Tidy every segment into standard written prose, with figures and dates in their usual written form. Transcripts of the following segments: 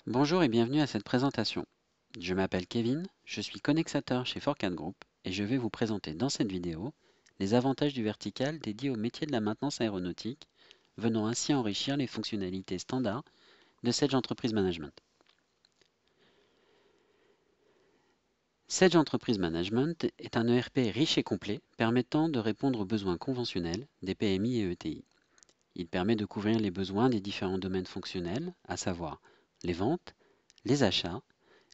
Bonjour et bienvenue à cette présentation. Je m'appelle Kevin, je suis connexateur chez Forcat Group et je vais vous présenter dans cette vidéo les avantages du vertical dédié au métier de la maintenance aéronautique, venant ainsi enrichir les fonctionnalités standards de Sedge Enterprise Management. Sedge Enterprise Management est un ERP riche et complet permettant de répondre aux besoins conventionnels des PMI et ETI. Il permet de couvrir les besoins des différents domaines fonctionnels, à savoir les ventes, les achats,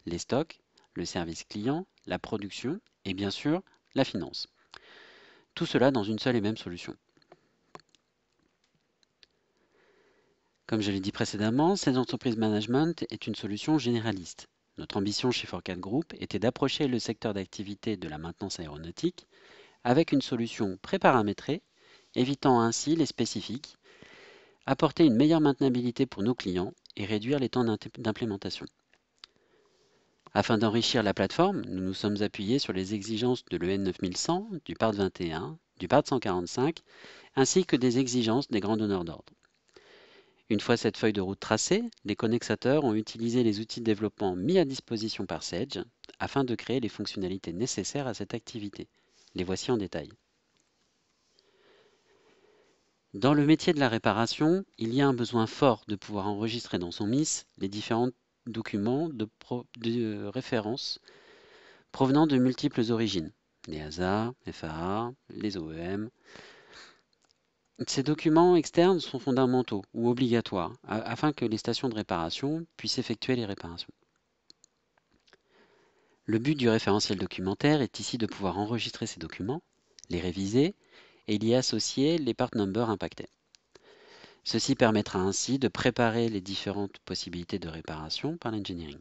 les stocks, le service client, la production et bien sûr la finance. Tout cela dans une seule et même solution. Comme je l'ai dit précédemment, Sedge Enterprise Management est une solution généraliste. Notre ambition chez Forcat Group était d'approcher le secteur d'activité de la maintenance aéronautique avec une solution préparamétrée, évitant ainsi les spécifiques, apporter une meilleure maintenabilité pour nos clients et réduire les temps d'implémentation. Afin d'enrichir la plateforme, nous nous sommes appuyés sur les exigences de l'EN 9100, du PARD 21, du PARD 145, ainsi que des exigences des grands donneurs d'ordre. Une fois cette feuille de route tracée, les connexateurs ont utilisé les outils de développement mis à disposition par Sedge afin de créer les fonctionnalités nécessaires à cette activité. Les voici en détail. Dans le métier de la réparation, il y a un besoin fort de pouvoir enregistrer dans son MIS les différents documents de référence provenant de multiples origines, les ASA, FAA, les OEM. Ces documents externes sont fondamentaux ou obligatoires afin que les stations de réparation puissent effectuer les réparations. Le but du référentiel documentaire est ici de pouvoir enregistrer ces documents, les réviser et y associer les part numbers impactés. Ceci permettra ainsi de préparer les différentes possibilités de réparation par l'engineering.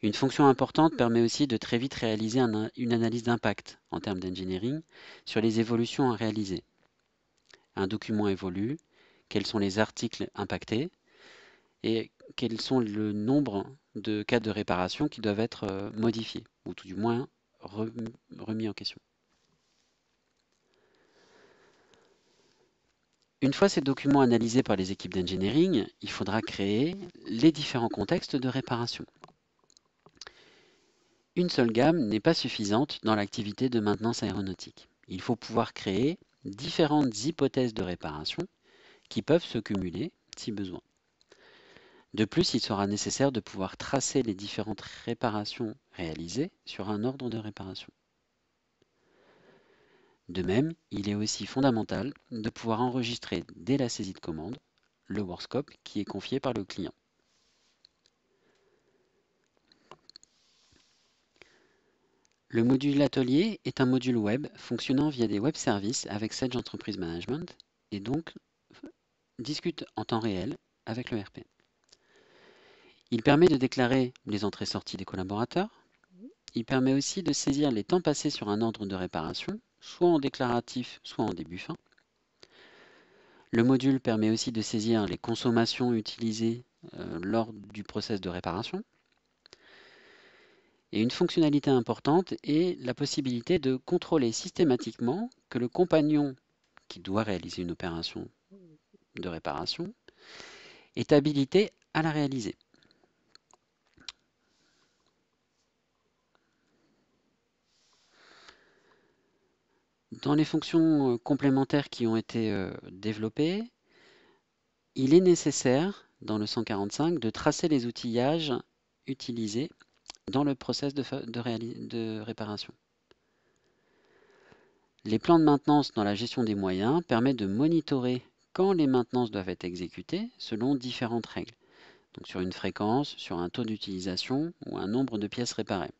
Une fonction importante permet aussi de très vite réaliser une analyse d'impact en termes d'engineering sur les évolutions à réaliser. Un document évolue, quels sont les articles impactés et quels sont le nombre de cas de réparation qui doivent être modifiés ou tout du moins remis en question. Une fois ces documents analysés par les équipes d'engineering, il faudra créer les différents contextes de réparation. Une seule gamme n'est pas suffisante dans l'activité de maintenance aéronautique. Il faut pouvoir créer différentes hypothèses de réparation qui peuvent se cumuler si besoin. De plus, il sera nécessaire de pouvoir tracer les différentes réparations réalisées sur un ordre de réparation. De même, il est aussi fondamental de pouvoir enregistrer dès la saisie de commande le work scope qui est confié par le client. Le module atelier est un module web fonctionnant via des web services avec Sedge Enterprise Management et donc discute en temps réel avec l'ERP. Il permet de déclarer les entrées-sorties des collaborateurs. Il permet aussi de saisir les temps passés sur un ordre de réparation, soit en déclaratif, soit en début fin. Le module permet aussi de saisir les consommations utilisées lors du process de réparation. Et une fonctionnalité importante est la possibilité de contrôler systématiquement que le compagnon qui doit réaliser une opération de réparation est habilité à la réaliser. Dans les fonctions complémentaires qui ont été développées, il est nécessaire, dans le 145, de tracer les outillages utilisés dans le process de réparation. Les plans de maintenance dans la gestion des moyens permettent de monitorer quand les maintenances doivent être exécutées selon différentes règles. Donc sur une fréquence, sur un taux d'utilisation ou un nombre de pièces réparées.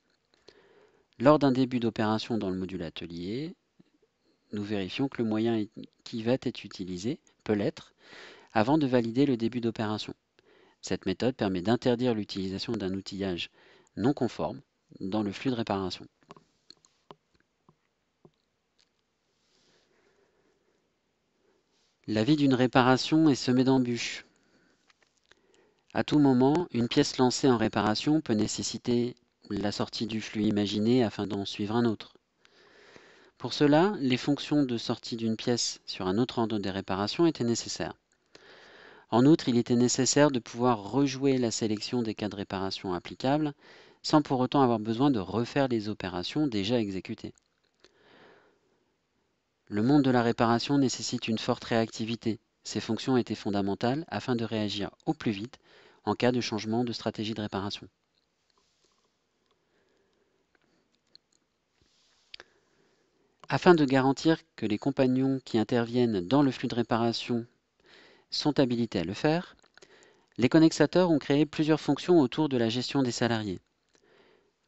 Lors d'un début d'opération dans le module atelier, nous vérifions que le moyen qui va être utilisé peut l'être avant de valider le début d'opération. Cette méthode permet d'interdire l'utilisation d'un outillage non conforme dans le flux de réparation. La vie d'une réparation est semée d'embûches. À tout moment, une pièce lancée en réparation peut nécessiter la sortie du flux imaginé afin d'en suivre un autre. Pour cela, les fonctions de sortie d'une pièce sur un autre ordre de réparation étaient nécessaires. En outre, il était nécessaire de pouvoir rejouer la sélection des cas de réparation applicables sans pour autant avoir besoin de refaire les opérations déjà exécutées. Le monde de la réparation nécessite une forte réactivité. Ces fonctions étaient fondamentales afin de réagir au plus vite en cas de changement de stratégie de réparation. Afin de garantir que les compagnons qui interviennent dans le flux de réparation sont habilités à le faire, les connexateurs ont créé plusieurs fonctions autour de la gestion des salariés.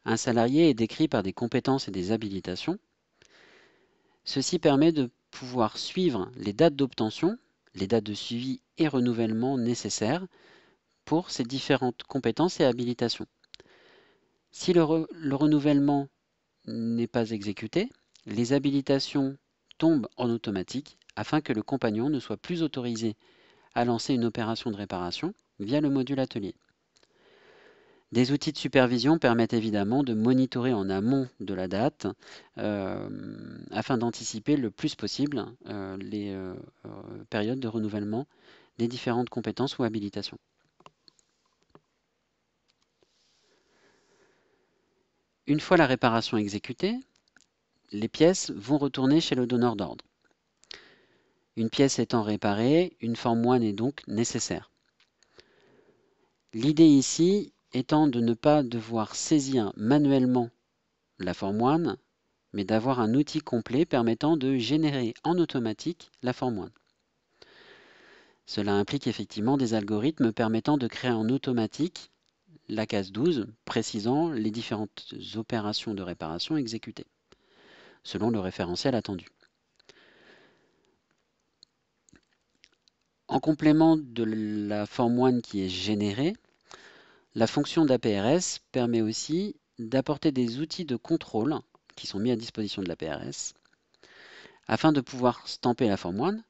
Un salarié est décrit par des compétences et des habilitations. Ceci permet de pouvoir suivre les dates d'obtention, les dates de suivi et renouvellement nécessaires pour ces différentes compétences et habilitations. Si le renouvellement n'est pas exécuté, les habilitations tombent en automatique afin que le compagnon ne soit plus autorisé à lancer une opération de réparation via le module atelier. Des outils de supervision permettent évidemment de monitorer en amont de la date afin d'anticiper le plus possible les périodes de renouvellement des différentes compétences ou habilitations. Une fois la réparation exécutée, les pièces vont retourner chez le donneur d'ordre. Une pièce étant réparée, une forme moine est donc nécessaire. L'idée ici étant de ne pas devoir saisir manuellement la forme one, mais d'avoir un outil complet permettant de générer en automatique la forme one. Cela implique effectivement des algorithmes permettant de créer en automatique la case 12, précisant les différentes opérations de réparation exécutées, selon le référentiel attendu. En complément de la forme one qui est générée, la fonction d'APRS permet aussi d'apporter des outils de contrôle qui sont mis à disposition de l'APRS afin de pouvoir stamper la forme one,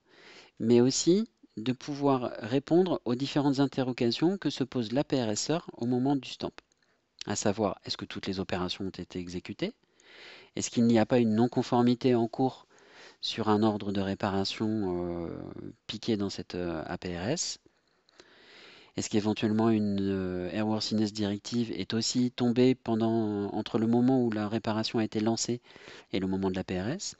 mais aussi de pouvoir répondre aux différentes interrogations que se pose l'APRSeur au moment du stamp. À savoir, est-ce que toutes les opérations ont été exécutées? Est-ce qu'il n'y a pas une non-conformité en cours sur un ordre de réparation piqué dans cette APRS? Est-ce qu'éventuellement une airworthiness directive est aussi tombée entre le moment où la réparation a été lancée et le moment de la PRS?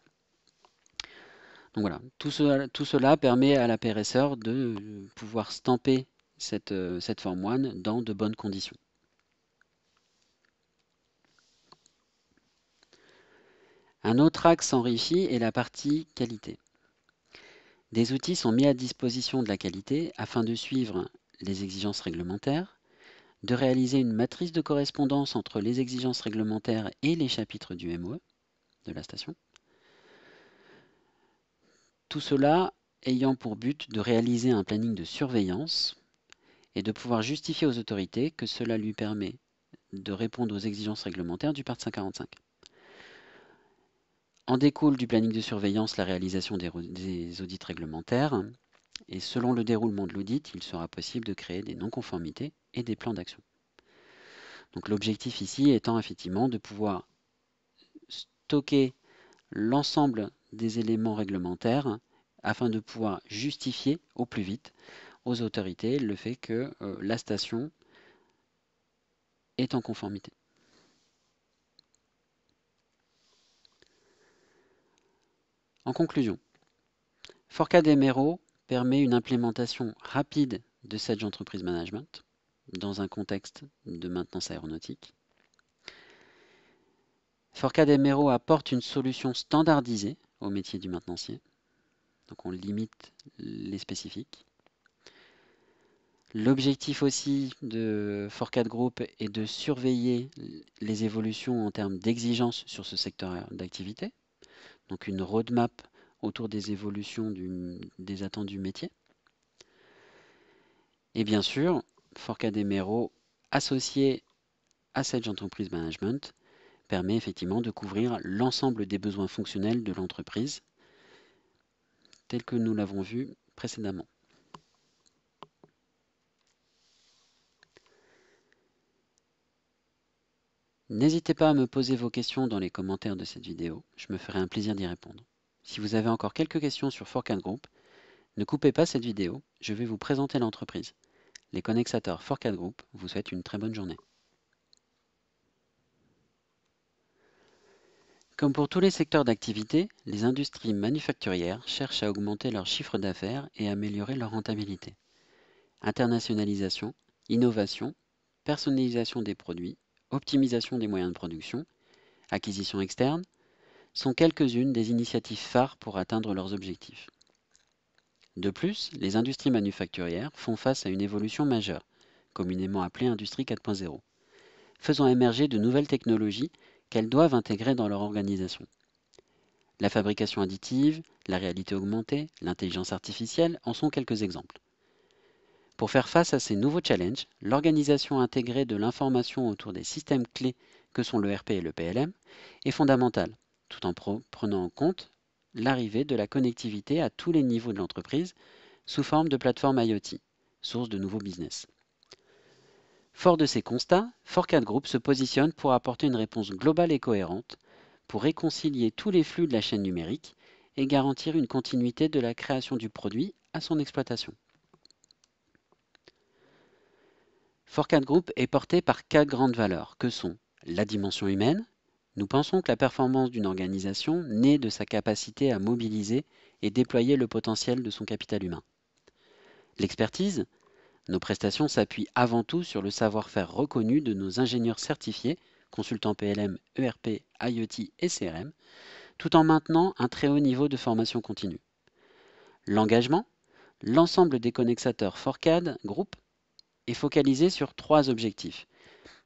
Donc voilà, tout cela permet à la PRSeur de pouvoir stamper cette forme one dans de bonnes conditions. Un autre axe enrichi est la partie qualité. Des outils sont mis à disposition de la qualité afin de suivre les exigences réglementaires, de réaliser une matrice de correspondance entre les exigences réglementaires et les chapitres du MOE de la station. Tout cela ayant pour but de réaliser un planning de surveillance et de pouvoir justifier aux autorités que cela lui permet de répondre aux exigences réglementaires du part 145. En découle du planning de surveillance la réalisation des audits réglementaires et selon le déroulement de l'audit, il sera possible de créer des non-conformités et des plans d'action. Donc l'objectif ici étant effectivement de pouvoir stocker l'ensemble des éléments réglementaires afin de pouvoir justifier au plus vite aux autorités le fait que la station est en conformité. En conclusion, Forcade Mero permet une implémentation rapide de Sage Entreprise Management dans un contexte de maintenance aéronautique. Forcade Mero apporte une solution standardisée au métier du maintenancier, donc on limite les spécifiques. L'objectif aussi de Forcade Group est de surveiller les évolutions en termes d'exigence sur ce secteur d'activité, donc une roadmap autour des évolutions des attentes du métier. Et bien sûr, Forcade Mero associé à Sage Entreprise Management permet effectivement de couvrir l'ensemble des besoins fonctionnels de l'entreprise, tel que nous l'avons vu précédemment. N'hésitez pas à me poser vos questions dans les commentaires de cette vidéo, je me ferai un plaisir d'y répondre. Si vous avez encore quelques questions sur Forcade Group, Ne coupez pas cette vidéo, je vais vous présenter l'entreprise. Les Connexateurs 4CAT Group vous souhaitent une très bonne journée. Comme pour tous les secteurs d'activité, les industries manufacturières cherchent à augmenter leur chiffre d'affaires et améliorer leur rentabilité. Internationalisation, innovation, personnalisation des produits, optimisation des moyens de production, acquisition externe, sont quelques-unes des initiatives phares pour atteindre leurs objectifs. De plus, les industries manufacturières font face à une évolution majeure, communément appelée Industrie 4.0, faisant émerger de nouvelles technologies qu'elles doivent intégrer dans leur organisation. La fabrication additive, la réalité augmentée, l'intelligence artificielle en sont quelques exemples. Pour faire face à ces nouveaux challenges, l'organisation intégrée de l'information autour des systèmes clés que sont le RP et le PLM est fondamentale, tout en prenant en compte l'arrivée de la connectivité à tous les niveaux de l'entreprise sous forme de plateforme IoT, source de nouveaux business. Fort de ces constats, 4CAT Group se positionne pour apporter une réponse globale et cohérente, pour réconcilier tous les flux de la chaîne numérique et garantir une continuité de la création du produit à son exploitation. 4CAT Group est porté par 4 grandes valeurs que sont la dimension humaine. Nous pensons que la performance d'une organisation naît de sa capacité à mobiliser et déployer le potentiel de son capital humain. L'expertise. Nos prestations s'appuient avant tout sur le savoir-faire reconnu de nos ingénieurs certifiés, consultants PLM, ERP, IoT et CRM, tout en maintenant un très haut niveau de formation continue. L'engagement. L'ensemble des Connexateurs 4CAT Group est focalisé sur 3 objectifs.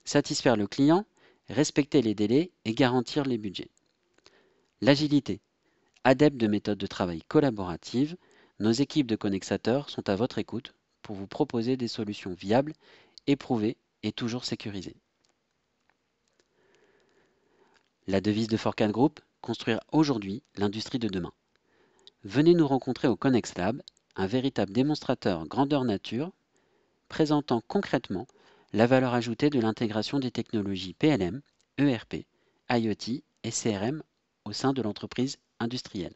Satisfaire le client, respecter les délais et garantir les budgets. L'agilité. Adeptes de méthodes de travail collaboratives, nos équipes de Connexateurs sont à votre écoute pour vous proposer des solutions viables, éprouvées et toujours sécurisées. La devise de 4CAT Group, construire aujourd'hui l'industrie de demain. Venez nous rencontrer au Connex Lab, un véritable démonstrateur grandeur nature, présentant concrètement la valeur ajoutée de l'intégration des technologies PLM, ERP, IoT et CRM au sein de l'entreprise industrielle.